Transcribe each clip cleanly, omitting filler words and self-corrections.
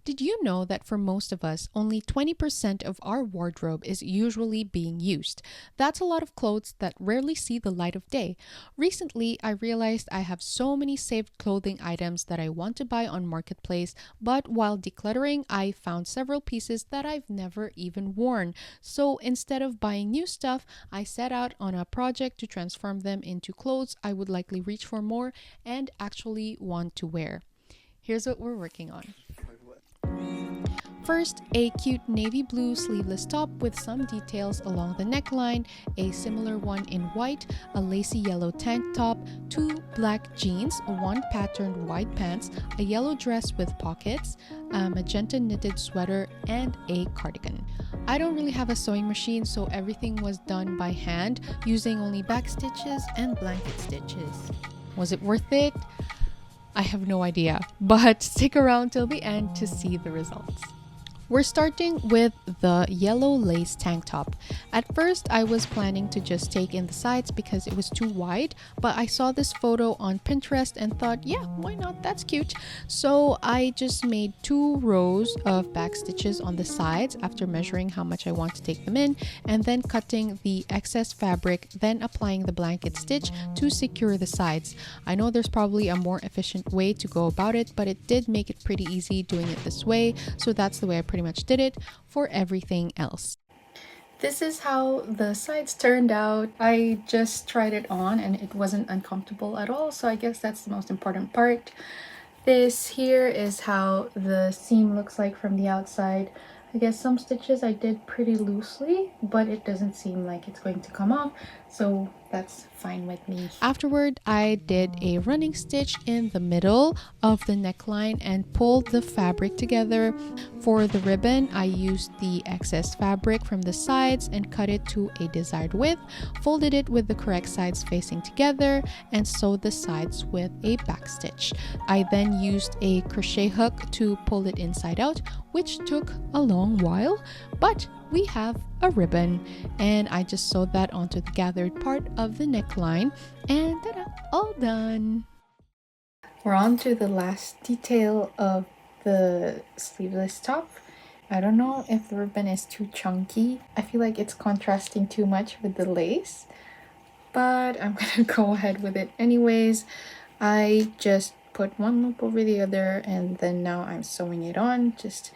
Did you know that for most of us, only 20% of our wardrobe is usually being used? That's a lot of clothes that rarely see the light of day. Recently, I realized I have so many saved clothing items that I want to buy on Marketplace, but while decluttering, I found several pieces that I've never even worn. So instead of buying new stuff, I set out on a project to transform them into clothes I would likely reach for more and actually want to wear. Here's what we're working on. First, a cute navy blue sleeveless top with some details along the neckline, a similar one in white, a lacy yellow tank top, 2 black jeans, 1 patterned white pants, a yellow dress with pockets, a magenta knitted sweater, and a cardigan. I don't really have a sewing machine, so everything was done by hand using only back stitches and blanket stitches. Was it worth it? I have no idea, but stick around till the end to see the results. We're starting with the yellow lace tank top. At first, I was planning to just take in the sides because it was too wide, but I saw this photo on Pinterest and thought, yeah, why not? That's cute. So I just made 2 rows of back stitches on the sides after measuring how much I want to take them in, and then cutting the excess fabric, then applying the blanket stitch to secure the sides. I know there's probably a more efficient way to go about it, but it did make it pretty easy doing it this way, so that's the way I pretty much did it for everything else. This is how the sides turned out. I just tried it on and it wasn't uncomfortable at all, so I guess that's the most important part. This here is how the seam looks like from the outside. I guess some stitches I did pretty loosely, but it doesn't seem like it's going to come off, so that's fine with me. Afterward, I did a running stitch in the middle of the neckline and pulled the fabric together. For the ribbon, I used the excess fabric from the sides and cut it to a desired width, folded it with the correct sides facing together, and sewed the sides with a back stitch. I then used a crochet hook to pull it inside out, which took a long while, but we have a ribbon, and I just sewed that onto the gathered part of the neckline, and ta-da, all done. We're on to the last detail of the sleeveless top. I don't know if the ribbon is too chunky. I feel like it's contrasting too much with the lace, but I'm gonna go ahead with it anyways. I just put one loop over the other, and then now I'm sewing it on just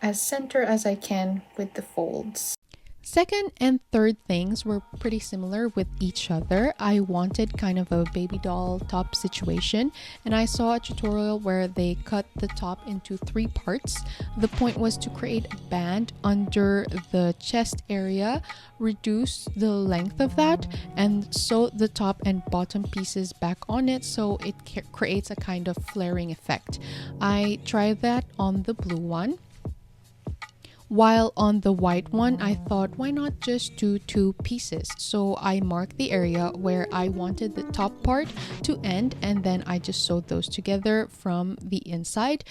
as center as I can with the folds. Second and third things were pretty similar with each other. I wanted kind of a baby doll top situation, and I saw a tutorial where they cut the top into 3 parts. The point was to create a band under the chest area, reduce the length of that, and sew the top and bottom pieces back on it so it creates a kind of flaring effect. I tried that on the blue one. While on the white one, I thought, why not just do 2 pieces? So I marked the area where I wanted the top part to end, and then I just sewed those together from the inside.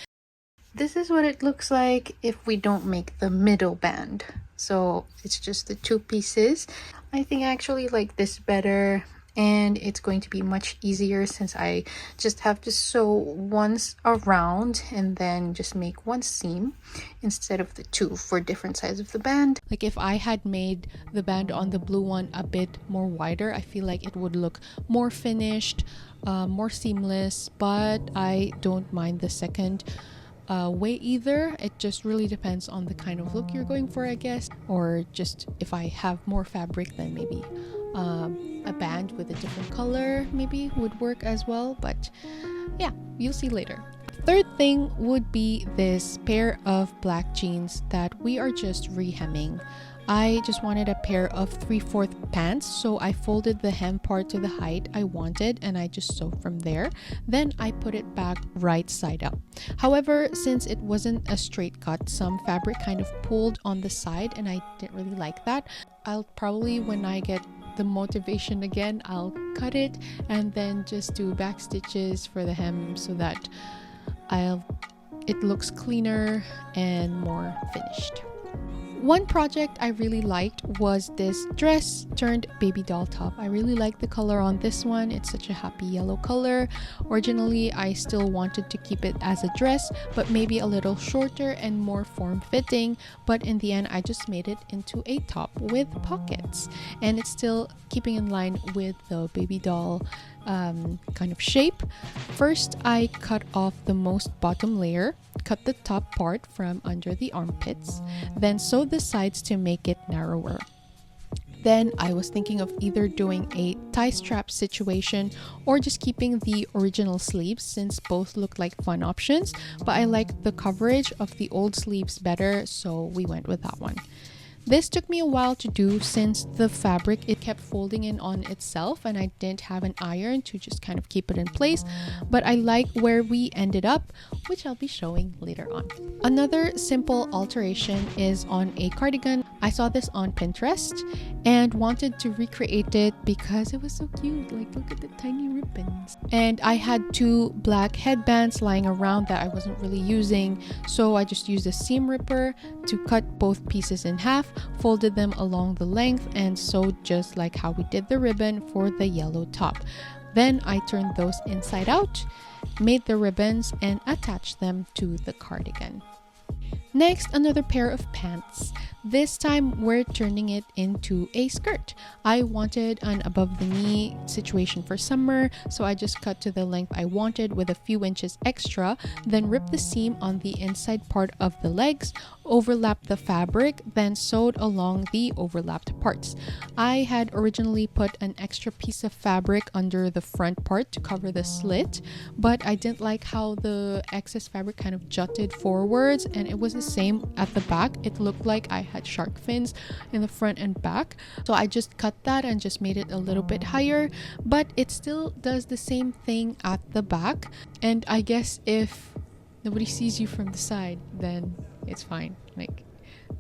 This is what it looks like if we don't make the middle band. So it's just the 2 pieces. I think I actually like this better, and it's going to be much easier since I just have to sew once around and then just make 1 seam instead of the 2 for different sides of the band. Like if I had made the band on the blue one a bit more wider, I feel like it would look more finished, more seamless, but I don't mind the second way either. It just really depends on the kind of look you're going for, I guess, or just if I have more fabric, then maybe a band with a different color maybe would work as well, but yeah, you'll see later. Third thing would be this pair of black jeans that we are just re-hemming. I just wanted a pair of 3/4 pants, so I folded the hem part to the height I wanted and I just sewed from there. Then I put it back right side up. However, since it wasn't a straight cut, some fabric kind of pulled on the side and I didn't really like that. I'll probably, when I get the motivation again, I'll cut it and then just do back stitches for the hem so that it looks cleaner and more finished. One project I really liked was this dress turned baby doll top. I really like the color on this one. It's such a happy yellow color. Originally, I still wanted to keep it as a dress, but maybe a little shorter and more form-fitting. But in the end, I just made it into a top with pockets. And it's still keeping in line with the baby doll kind of shape. First, I cut off the most bottom layer, cut the top part from under the armpits, then sewed the sides to make it narrower. Then I was thinking of either doing a tie strap situation or just keeping the original sleeves, since both look like fun options, but I liked the coverage of the old sleeves better, so we went with that one. This took me a while to do since the fabric, it kept folding in on itself and I didn't have an iron to just kind of keep it in place, but I like where we ended up, which I'll be showing later on. Another simple alteration is on a cardigan. I saw this on Pinterest and wanted to recreate it because it was so cute. Like, look at the tiny ribbons. And I had two black headbands lying around that I wasn't really using, so I just used a seam ripper to cut both pieces in half, folded them along the length, and sewed just like how we did the ribbon for the yellow top. Then I turned those inside out, made the ribbons, and attached them to the cardigan. Next, another pair of pants. This time we're turning it into a skirt. I wanted an above the knee situation for summer, so I just cut to the length I wanted with a few inches extra, then ripped the seam on the inside part of the legs, overlapped the fabric, then sewed along the overlapped parts. I had originally put an extra piece of fabric under the front part to cover the slit, but I didn't like how the excess fabric kind of jutted forwards, and it was the same at the back. It looked like I had shark fins in the front and back, so I just cut that and just made it a little bit higher, but it still does the same thing at the back. And I guess if nobody sees you from the side, then it's fine. Like,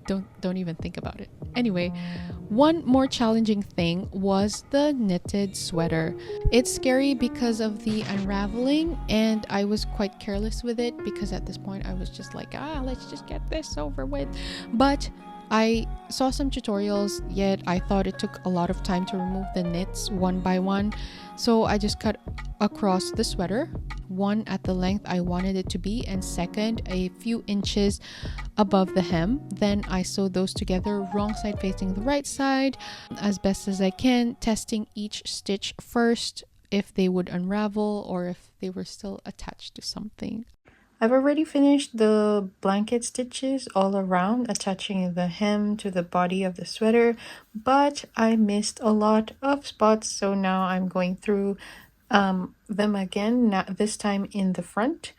don't even think about it. Anyway, one more challenging thing was the knitted sweater. It's scary because of the unraveling, and I was quite careless with it because at this point I was just like, let's just get this over with. But I saw some tutorials, yet I thought it took a lot of time to remove the knits one by one, so I just cut across the sweater, one at the length I wanted it to be, and second a few inches above the hem. Then I sewed those together, wrong side facing the right side, as best as I can, testing each stitch first if they would unravel or if they were still attached to something. I've already finished the blanket stitches all around, attaching the hem to the body of the sweater, but I missed a lot of spots, so now I'm going through them again, this time in the front.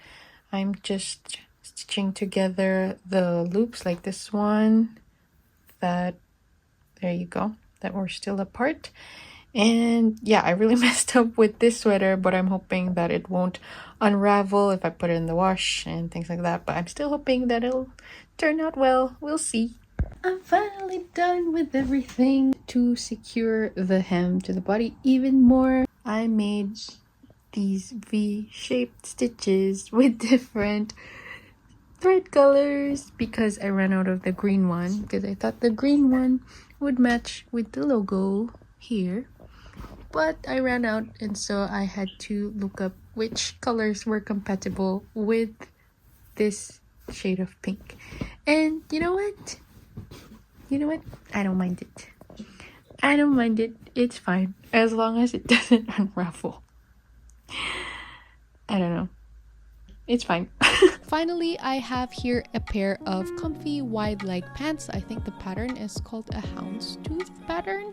I'm just stitching together the loops like this one, there you go, that were still apart. And yeah, I really messed up with this sweater, but I'm hoping that it won't unravel if I put it in the wash and things like that. But I'm still hoping that it'll turn out well. We'll see. I'm finally done with everything. To secure the hem to the body even more, I made these V-shaped stitches with different thread colors because I ran out of the green one, because I thought the green one would match with the logo here. But I ran out, and so I had to look up which colors were compatible with this shade of pink. And you know what? I don't mind it. I don't mind it. It's fine, as long as it doesn't unravel. I don't know. It's fine. Finally, I have here a pair of comfy wide leg pants. I think the pattern is called a houndstooth pattern,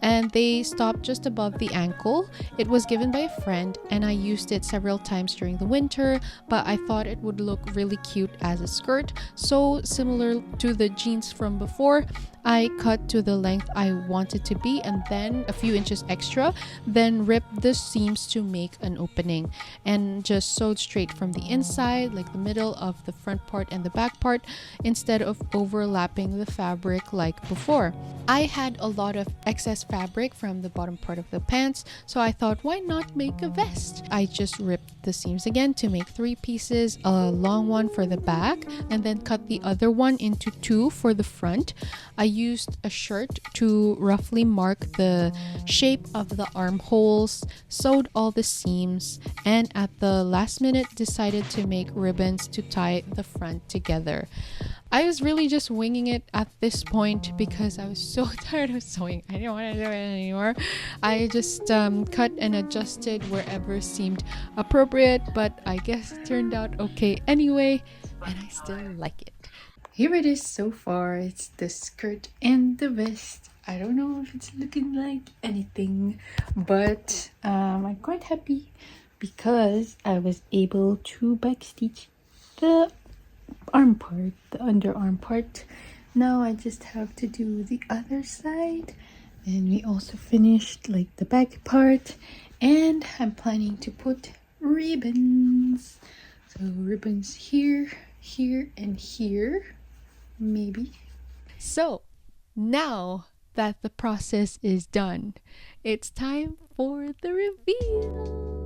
and they stop just above the ankle. It was given by a friend and I used it several times during the winter, but I thought it would look really cute as a skirt. So similar to the jeans from before, I cut to the length I wanted to be and then a few inches extra, then ripped the seams to make an opening and just sewed straight from the inside, like the middle of the front part and the back part instead of overlapping the fabric like before. I had a lot of excess fabric from the bottom part of the pants, so I thought, why not make a vest? I just ripped the seams again to make 3 pieces, a long one for the back and then cut the other one into 2 for the front. I used a shirt to roughly mark the shape of the armholes, sewed all the seams, and at the last minute decided to make ribbons to tie the front together. I was really just winging it at this point because I was so tired of sewing. I didn't want to do it anymore. I just cut and adjusted wherever seemed appropriate, but I guess it turned out okay anyway, and I still like it. Here it is so far. It's the skirt and the vest. I don't know if it's looking like anything, but I'm quite happy because I was able to backstitch the arm part, the underarm part. Now I just have to do the other side, and we also finished like the back part, and I'm planning to put ribbons. So ribbons here, here, and here, maybe. So now that the process is done, it's time for the reveal.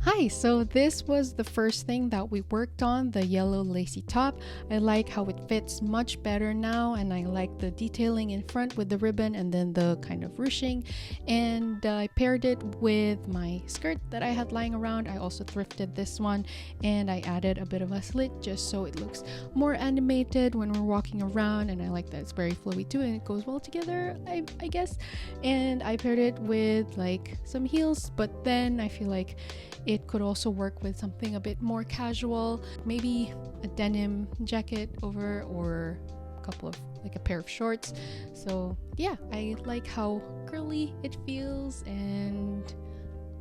Hi, so this was the first thing that we worked on, the yellow lacy top. I like how it fits much better now, and I like the detailing in front with the ribbon and then the kind of ruching. And I paired it with my skirt that I had lying around. I also thrifted this one, and I added a bit of a slit just so it looks more animated when we're walking around, and I like that it's very flowy too and it goes well together, I guess. And I paired it with like some heels, but then I feel like it could also work with something a bit more casual, maybe a denim jacket over, or a couple of like a pair of shorts. So yeah, I like how girly it feels, and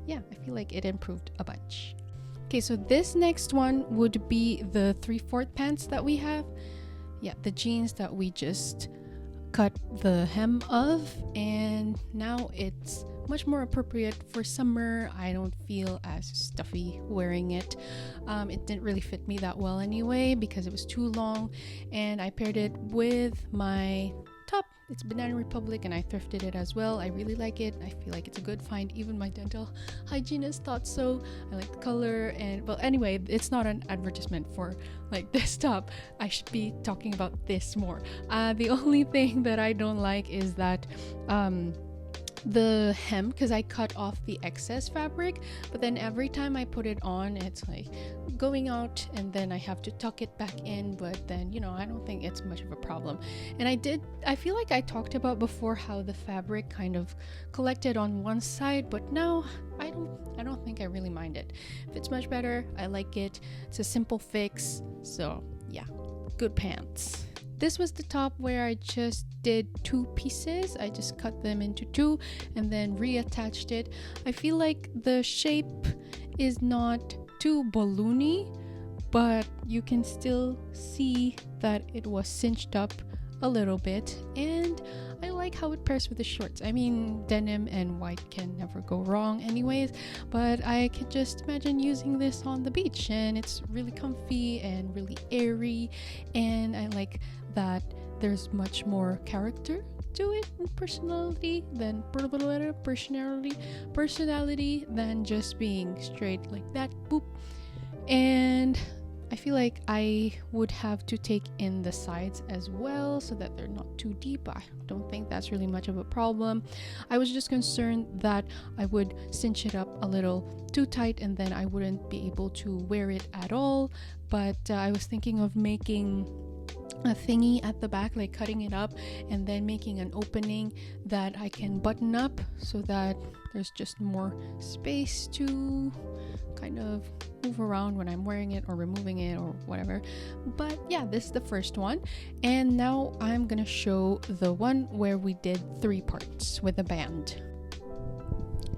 yeah, I feel like it improved a bunch. Okay, so this next one would be the 3/4 pants that we have. Yeah, the jeans that we just cut the hem of, and now it's much more appropriate for summer. I don't feel as stuffy wearing it. It didn't really fit me that well anyway because it was too long, and I paired it with my top. It's Banana Republic, and I thrifted it as well. I really like it. I feel like it's a good find. Even my dental hygienist thought so. I like the color, and well, anyway, it's not an advertisement for like this top. I should be talking about this more. The only thing that I don't like is that the hem, because I cut off the excess fabric, but then every time I put it on, it's like going out, and then I have to tuck it back in. But then, you know, I don't think it's much of a problem. And I feel like I talked about before how the fabric kind of collected on one side, but now I don't think I really mind it. It fits much better. I like it. It's a simple fix. So yeah, good pants. This was the top where I just did 2 pieces. I just cut them into 2 and then reattached it. I feel like the shape is not too balloony, but you can still see that it was cinched up a little bit, and I like how it pairs with the shorts. I mean, denim and white can never go wrong anyways, but I could just imagine using this on the beach, and it's really comfy and really airy, and I like that there's much more character to it and personality than just being straight like that, boop. And I feel like I would have to take in the sides as well so that they're not too deep. I don't think that's really much of a problem. I was just concerned that I would cinch it up a little too tight and then I wouldn't be able to wear it at all. But I was thinking of making a thingy at the back, like cutting it up and then making an opening that I can button up so that there's just more space to kind of move around when I'm wearing it or removing it or whatever. But yeah, this is the first one, and now I'm gonna show the one where we did 3 parts with a band.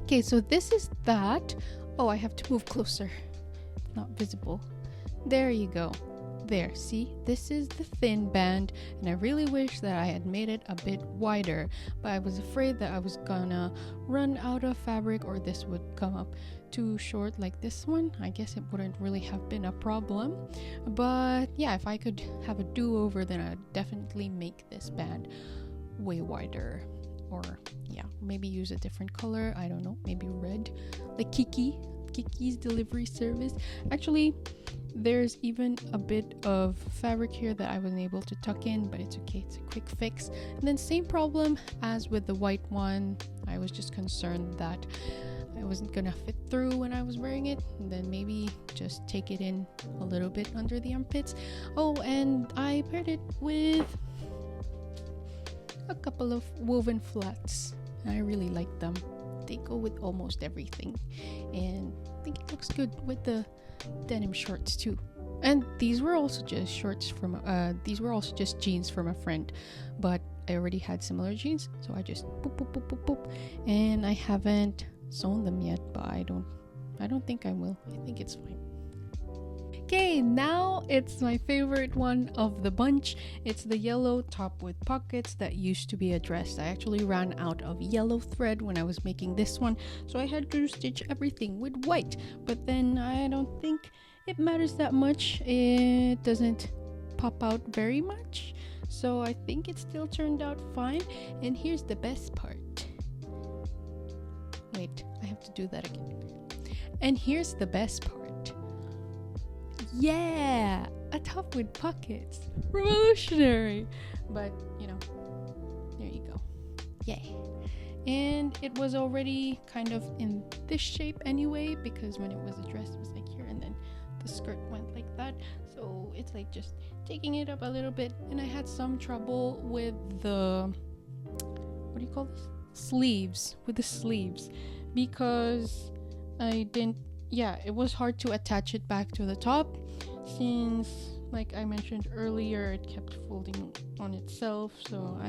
Okay, so this is that. Oh, I have to move closer. It's not visible. There you go. There, see, this is the thin band, and I really wish that I had made it a bit wider, but I was afraid that I was gonna run out of fabric or this would come up too short like this one. I guess it wouldn't really have been a problem, but yeah, if I could have a do-over, then I'd definitely make this band way wider, or yeah, maybe use a different color. I don't know, maybe red, like Kiki's delivery service. Actually, there's even a bit of fabric here that I wasn't able to tuck in, but it's okay, it's a quick fix. And then same problem as with the white one. I was just concerned that I wasn't gonna fit through when I was wearing it, and then maybe just take it in a little bit under the armpits. Oh, and I paired it with a couple of woven flats. I really like them. They go with almost everything, and I think it looks good with the denim shorts too. And these were also just jeans from a friend, but I already had similar jeans, so I just boop boop boop boop boop, and I haven't sewn them yet, but I don't think I will. I think it's fine. Okay, now it's my favorite one of the bunch. It's the yellow top with pockets that used to be a dress. I actually ran out of yellow thread when I was making this one, so I had to stitch everything with white. But then I don't think it matters that much. It doesn't pop out very much, so I think it still turned out fine. And here's the best part. Wait, I have to do that again. And here's the best part. Yeah, a top with pockets. Revolutionary. But, you know, there you go. Yay. And it was already kind of in this shape anyway, because when it was a dress, it was like here, and then the skirt went like that. So it's like just taking it up a little bit. And I had some trouble with the, what do you call this? Sleeves. With the sleeves. Because it was hard to attach it back to the top, since, like I mentioned earlier, it kept folding on itself. So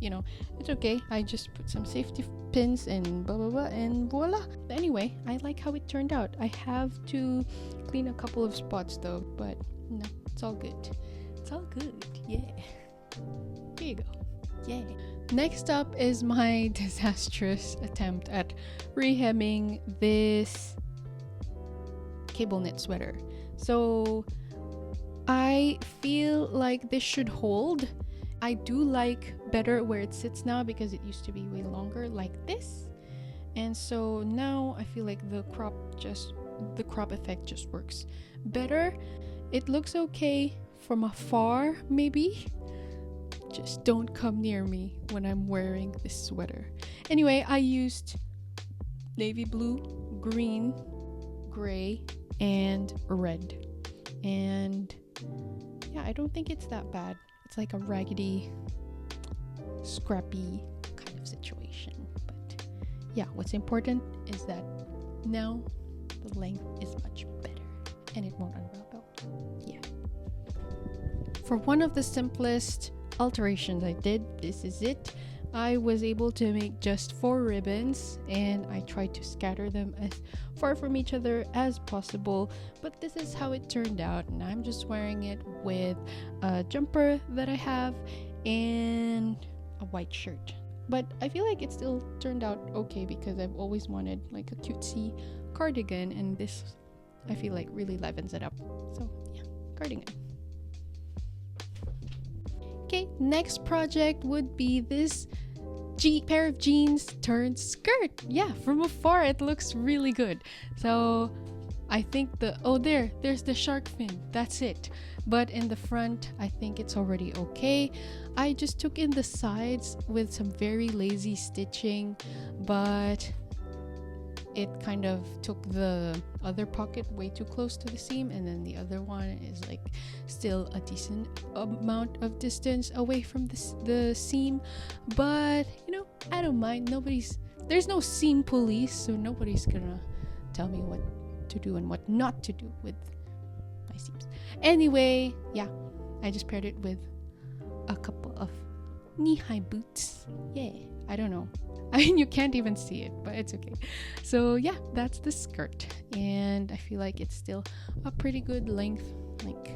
it's okay. I just put some safety pins and blah blah blah, and voila. Anyway, I like how it turned out. I have to clean a couple of spots though, but no, it's all good. It's all good. Yeah. Here you go. Yeah. Next up is my disastrous attempt at rehemming this cable knit sweater. So I feel like this should hold. I do like better where it sits now, because it used to be way longer like this, and so now I feel like the crop effect just works better. It looks okay from afar, maybe. Just don't come near me when I'm wearing this sweater. Anyway, I used navy blue, green, gray, and red. And yeah, I don't think it's that bad. It's like a raggedy, scrappy kind of situation. But yeah, what's important is that now the length is much better and it won't unravel. Yeah. For one of the simplest alterations I did, this is it. I was able to make just 4 ribbons, and I tried to scatter them as far from each other as possible, but this is how it turned out, and I'm just wearing it with a jumper that I have and a white shirt. But I feel like it still turned out okay, because I've always wanted like a cutesy cardigan, and this I feel like really livens it up. So yeah, cardigan. Okay, next project would be this pair of jeans turned skirt. Yeah, from afar it looks really good. So I think there's the shark fin. That's it. But in the front, I think it's already okay. I just took in the sides with some very lazy stitching, but it kind of took the other pocket way too close to the seam, and then the other one is like still a decent amount of distance away from the seam. But I don't mind. There's no seam police, so nobody's gonna tell me what to do and what not to do with my seams. Anyway, yeah, I just paired it with a couple of knee-high boots. Yeah, I don't know. I mean, you can't even see it, but it's okay. So yeah, that's the skirt, and I feel like it's still a pretty good length. Like,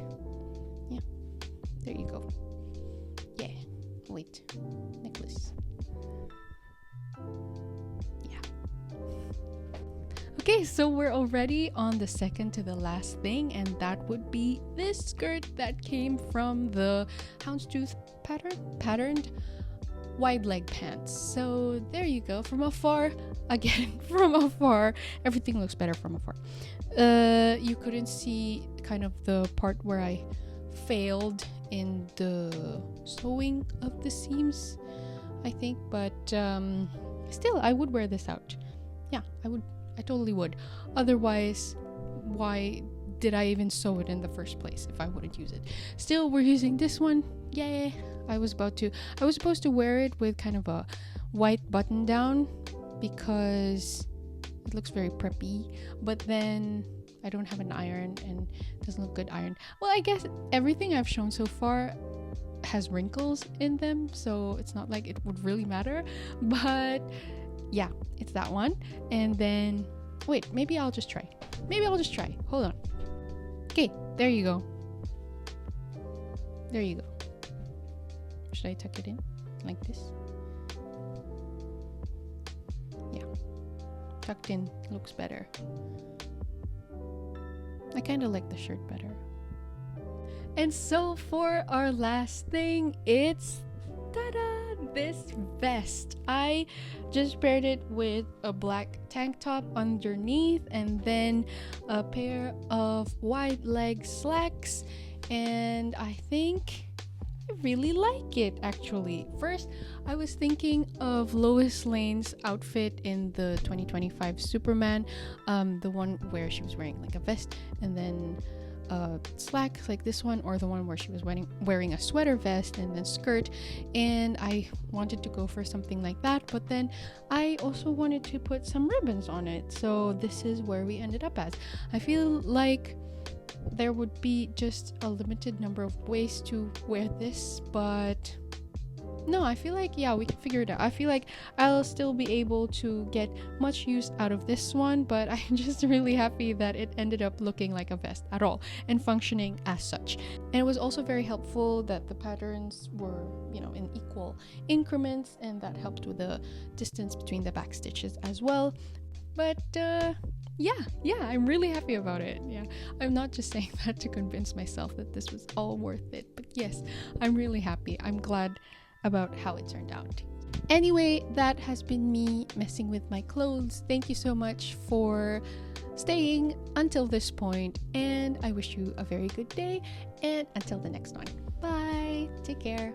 Yeah, wait, necklace. Yeah. Okay, so we're already on the second to the last thing, and that would be this skirt that came from the houndstooth patterned wide leg pants. So there you go. From afar, again, from afar, everything looks better from afar. You couldn't see kind of the part where I failed in the sewing of the seams, I think, but still I would wear this out. Yeah, I totally would. Otherwise, why did I even sew it in the first place if I wouldn't use it? Still, we're using this one. Yay. I was supposed to wear it with kind of a white button down because it looks very preppy, but then I don't have an iron and it doesn't look good ironed. Well, I guess everything I've shown so far has wrinkles in them, so it's not like it would really matter, but yeah, it's that one. And then wait, maybe I'll just try. Hold on. Okay, there you go. Should I tuck it in like this? Yeah, tucked in looks better. I kind of like the shirt better. And so for our last thing, it's ta-da, this vest. I just paired it with a black tank top underneath and then a pair of wide leg slacks, and I think I really like it actually. First, I was thinking of Lois Lane's outfit in the 2025 Superman, the one where she was wearing like a vest and then slacks like this one, or the one where she was wearing a sweater vest and then skirt, and I wanted to go for something like that, but then I also wanted to put some ribbons on it, so this is where we ended up as. I feel like there would be just a limited number of ways to wear this, but no, I feel like, yeah, we can figure it out. I feel like I'll still be able to get much use out of this one, but I'm just really happy that it ended up looking like a vest at all and functioning as such. And it was also very helpful that the patterns were, in equal increments, and that helped with the distance between the back stitches as well. But yeah, I'm really happy about it. Yeah, I'm not just saying that to convince myself that this was all worth it, but yes, I'm really happy. I'm glad about how it turned out. Anyway, that has been me messing with my clothes. Thank you so much for staying until this point, and I wish you a very good day, and until the next one. Bye. Take care.